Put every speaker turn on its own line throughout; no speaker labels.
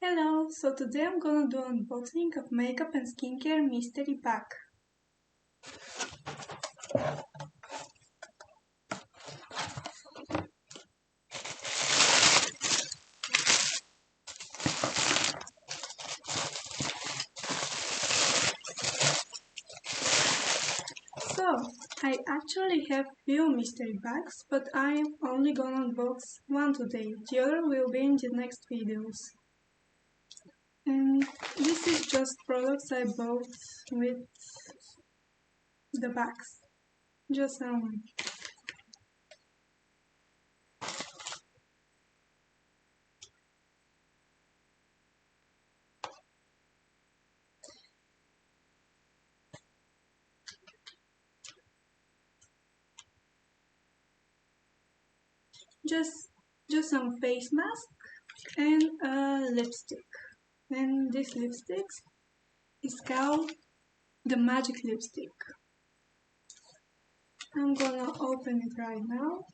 Hello, so today I'm gonna do unboxing of makeup and skincare mystery pack. So, I actually have few mystery packs, but I'm only gonna unbox one today. The other will be in the next videos. And this is just products I bought with the packs. Just just just some face mask and a lipstick. And this lipstick is called the magic lipstick. I'm gonna open it right now.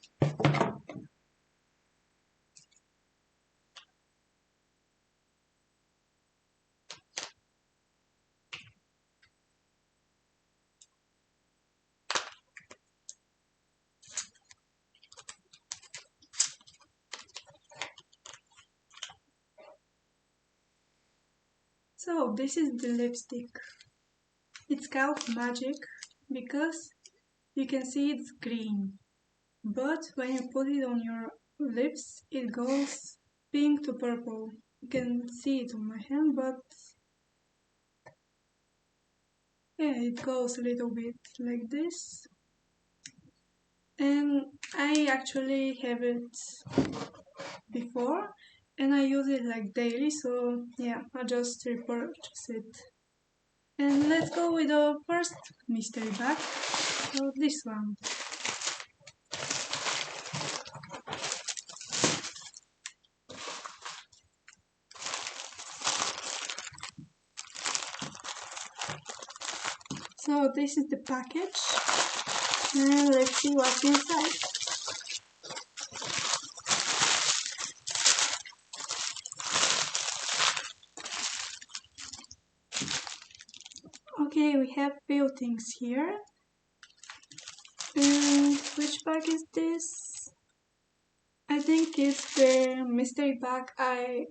So this is the lipstick. It's called magic because you can see it's green. But when you put it on your lips, it goes pink to purple. You can see it on my hand, but yeah, it goes a little bit like this. And I actually have it before and I use it like daily, so yeah, I just repurchase it. And let's go with the first mystery bag, so this one. So this is the package, and let's see what's inside. Okay, we have few things here. And which bag is this? I think it's the mystery bag I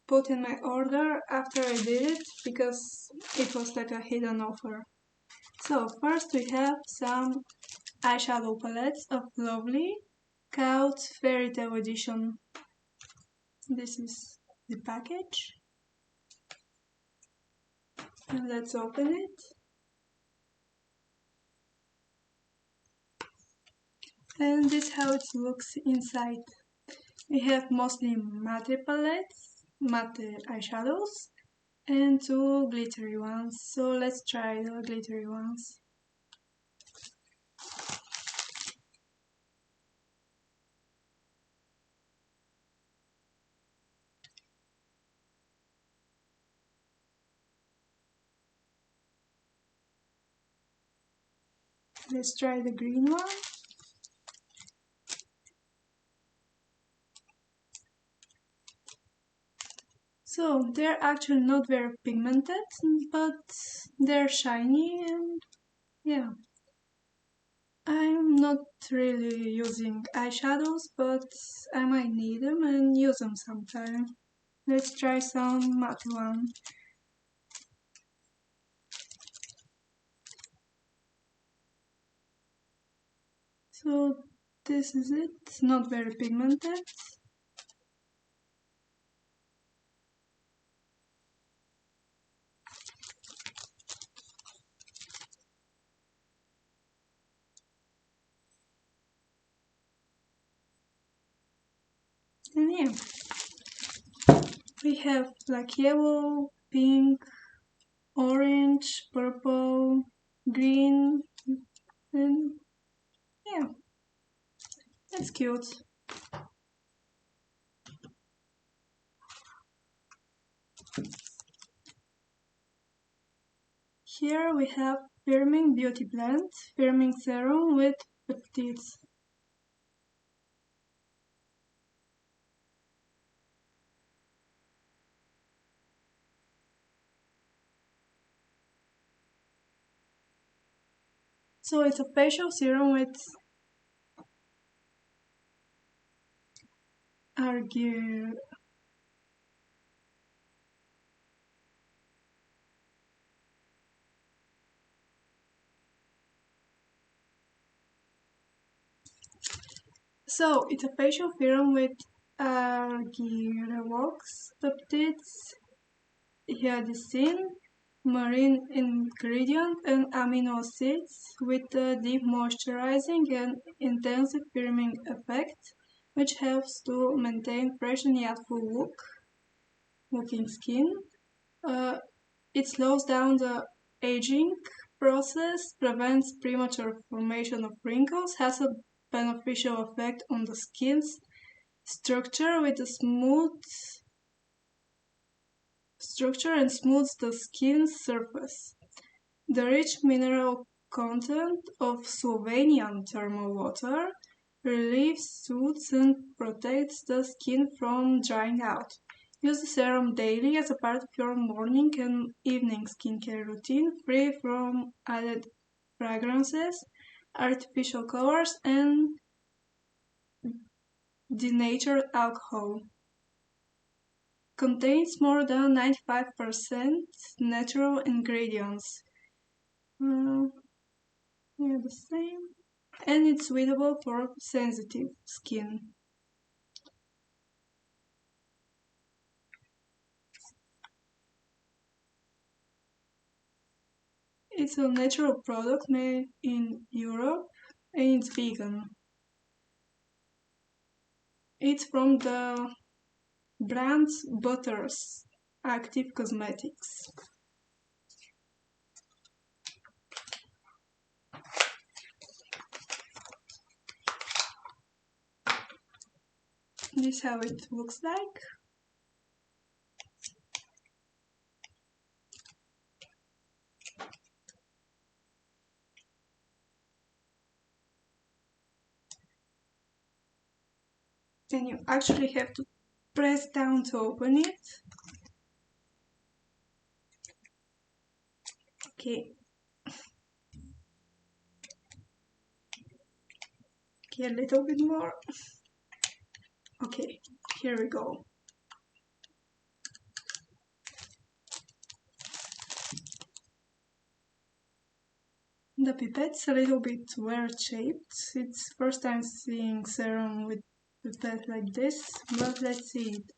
put in my order after I did it because it was like a hidden offer. So first we have some eyeshadow palettes of Lovely called Fairy Tale Edition. This is the package. And let's open it. And this is how it looks inside. We have mostly matte palettes, matte eyeshadows, and two glittery ones. So let's try the glittery ones. Let's try the green one. So they're actually not very pigmented, but they're shiny and yeah. I'm not really using eyeshadows, but I might need them and use them sometime. Let's try some matte one. So this is it. It's not very pigmented. And yeah, we have like yellow, pink, orange, purple, green, and yeah, that's cute. Here we have Firming Beauty Blend, Firming Serum with Peptides. So it's a facial serum with argir. So it's a facial serum with argirevox peptides, hyoscine, marine ingredient, and amino acids with a deep moisturizing and intensive firming effect, which helps to maintain fresh and youthful looking skin. Uh, it slows down the aging process, prevents premature formation of wrinkles, has a beneficial effect on the skin's structure with a smooth structure and smooths the skin's surface. The rich mineral content of Slovenian thermal water relieves, soothes, and protects the skin from drying out. Use the serum daily as a part of your morning and evening skincare routine, free from added fragrances, artificial colors, and denatured alcohol. Contains more than 95% natural ingredients. Uh, yeah, the same. And it's suitable for sensitive skin. It's a natural product made in Europe and it's vegan. It's from the brand Butters Active Cosmetics. This is how it looks like. And you actually have to press down to open it. Okay. Okay, a little bit more. Okay, here we go. The pipette's a little bit weird shaped. It's first time seeing serum with pipette like this, but let's see it.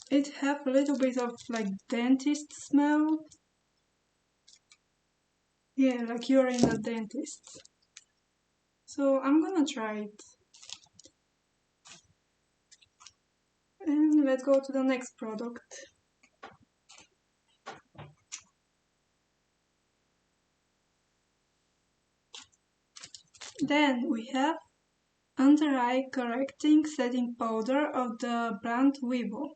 It have a little bit of like dentist smell. Yeah, like you're in a dentist. So I'm gonna try it. And let's go to the next product. Then we have under eye correcting setting powder of the brand Vivo.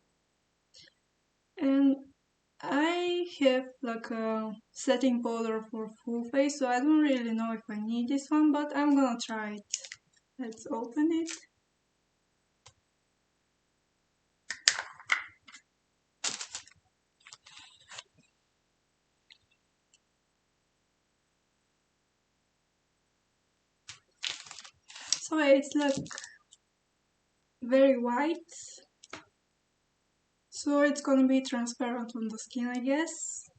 And I have like a setting powder for full face, so I don't really know if I need this one, but I'm gonna try it. Let's open it. So it's like very white, so it's gonna be transparent on the skin, I guess.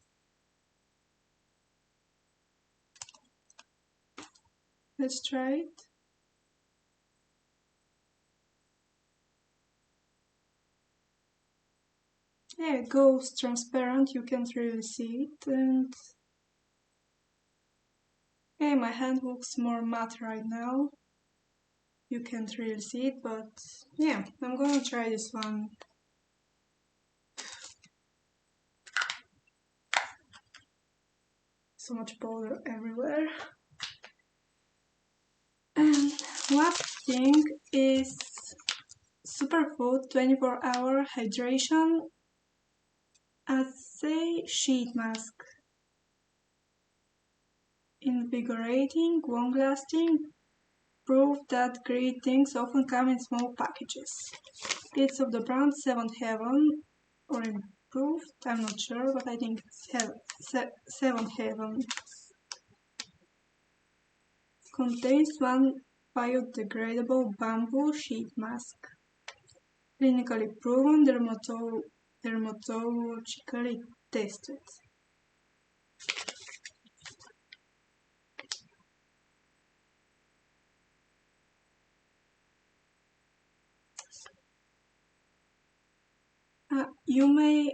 Let's try it. Yeah, it goes transparent, you can't really see it, and yeah, my hand looks more matte right now. You can't really see it, but yeah, I'm gonna try this one. So much powder everywhere. And last thing is Superfood 24-hour hydration assay sheet mask. Invigorating, long lasting, proof that great things often come in small packages. It's of the brand Seventh Heaven, or improved, I'm not sure, but I think it's Seventh Heaven. Contains one biodegradable bamboo sheet mask. Clinically proven, dermatologically tested. You may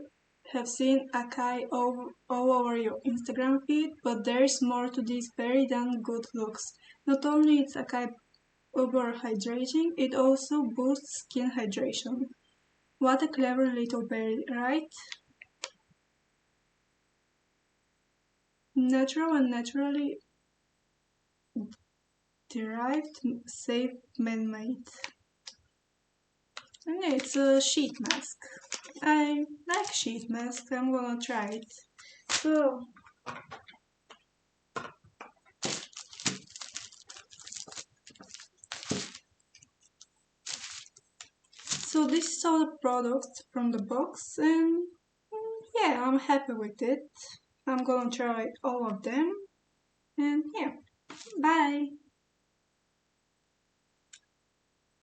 have seen acai all over your Instagram feed, but there's more to this berry than good looks. Not only is acai uber hydrating, it also boosts skin hydration. What a clever little berry, right? Natural and naturally derived, safe, man-made. And yeah, it's a sheet mask. I like sheet masks, I'm gonna try it. So, so this is all the products from the box, and yeah, I'm happy with it. I'm gonna try all of them, and yeah, bye!